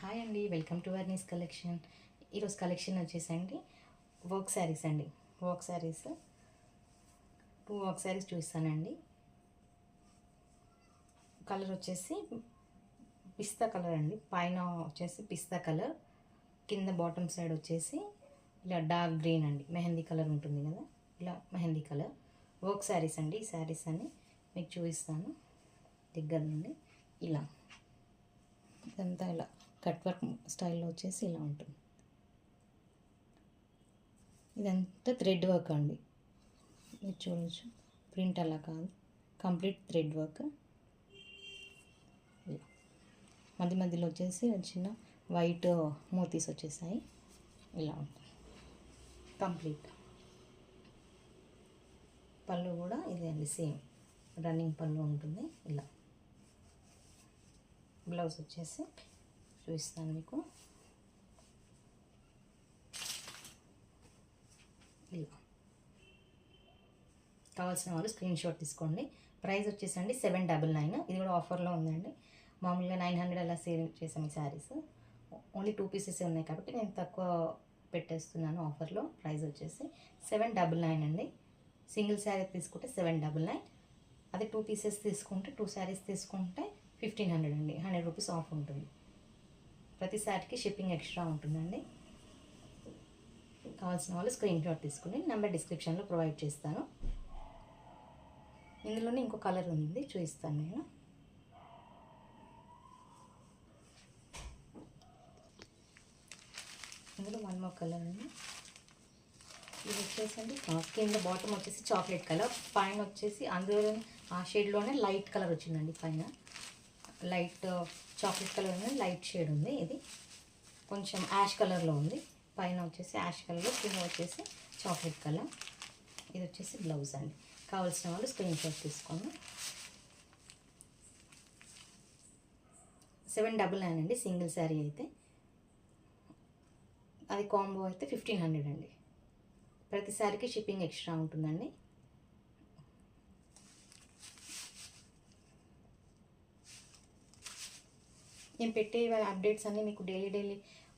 Hi అండి, welcome to వర్నీస్ collection. ఈరోజు collection వచ్చేసండి వర్క్ శారీస్ అండి. వర్క్ శారీస్ 2 వర్క్ శారీస్ చూస్తానండి. కలర్ వచ్చేసి పిస్తా కలర్ అండి. పైన వచ్చేసి పిస్తా కలర్, కింద బాటమ్ సైడ్ వచ్చేసి ఇలా డార్క్ గ్రీన్ అండి. మెహందీ కలర్ ఉంటుంది కదా, ఇలా మెహందీ కలర్ వర్క్ శారీస్ అండి. ఈ శారీస్ అన్ని మీకు చూపిస్తాను దగ్గర నుండి. ఇలా ఇదంతా ఇలా కట్ వర్క్ స్టైల్లో వచ్చేసి ఇలా ఉంటుంది. ఇదంతా థ్రెడ్ వర్క్ అండి. మీరు చూడవచ్చు, ప్రింట్ అలా కాదు, కంప్లీట్ థ్రెడ్ వర్క్. ఇలా మధ్య మధ్యలో వచ్చేసి చిన్న వైట్ మోతీస్ వచ్చేసాయి. ఇలా ఉంటుంది కంప్లీట్. పళ్ళు కూడా ఇదే అండి, సేమ్ రన్నింగ్ పళ్ళు ఉంటుంది. ఇలా బ్లౌజ్ వచ్చేసి చూపిస్తాను మీకు. ఇలా కావాల్సిన వాళ్ళు స్క్రీన్ షాట్ తీసుకోండి. ప్రైస్ వచ్చేసండి 799. ఇది కూడా ఆఫర్లో ఉందండి. మామూలుగా 900 అలా సేల్ చేసాము ఈ శారీస్. ఓన్లీ 2 పీసెస్ ఉన్నాయి కాబట్టి నేను తక్కువ పెట్టేస్తున్నాను ఆఫర్లో. ప్రైస్ వచ్చేసి 799 అండి. సింగిల్ శారీ తీసుకుంటే 799. అదే 2 పీసెస్ తీసుకుంటే, 2 శారీస్ తీసుకుంటే 1500 అండి. 100 రూపీస్ ఆఫ్ ఉంటుంది. ప్రతి శారీకి షిప్పింగ్ ఎక్స్ట్రా ఉంటుందండి. కావాల్సిన వాళ్ళు స్క్రీన్ షాట్ తీసుకుని నెంబర్ డిస్క్రిప్షన్లో ప్రొవైడ్ చేస్తాను. ఇందులోనే ఇంకో కలర్ ఉంది, చూపిస్తాను నేను. ఇందులో 1 more కలర్ అండి. ఇది వచ్చేసండి కింద బాటమ్ వచ్చేసి చాక్లెట్ కలర్, పైన వచ్చేసి అందులో ఆ షేడ్లోనే లైట్ కలర్ వచ్చిందండి. పైన లైట్ చాక్లెట్ కలర్ అనేది లైట్ షేడ్ ఉంది. ఇది కొంచెం యాష్ కలర్లో ఉంది. పైన వచ్చేసి యాష్ కలర్లో, కింద వచ్చేసి చాక్లెట్ కలర్. ఇది వచ్చేసి బ్లౌజ్ అండి. కావాల్సిన వాళ్ళు స్క్రీన్ షాట్ తీసుకోండి. 799 అండి సింగిల్ శారీ అయితే. అది కాంబో అయితే 1500 అండి. ప్రతి శారీకి షిప్పింగ్ ఎక్స్ట్రా ఉంటుందండి. నేను పెట్టే అప్డేట్స్ అన్నీ మీకు డైలీ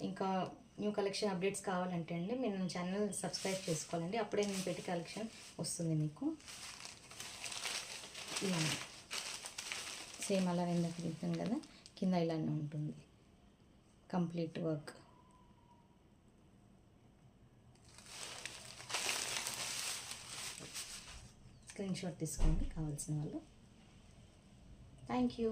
ఇంకా న్యూ కలెక్షన్ అప్డేట్స్ కావాలంటే అండి మీరు నా ఛానల్ సబ్స్క్రైబ్ చేసుకోవాలండి. అప్పుడే నేను పెట్టి కలెక్షన్ వస్తుంది మీకు. ఇలా సేమ్ అలా ఇందాక చెప్పాను కదా, కింద ఇలానే ఉంటుంది కంప్లీట్ వర్క్. స్క్రీన్ షాట్ తీసుకోండి కావాల్సిన వాళ్ళు. Thank you.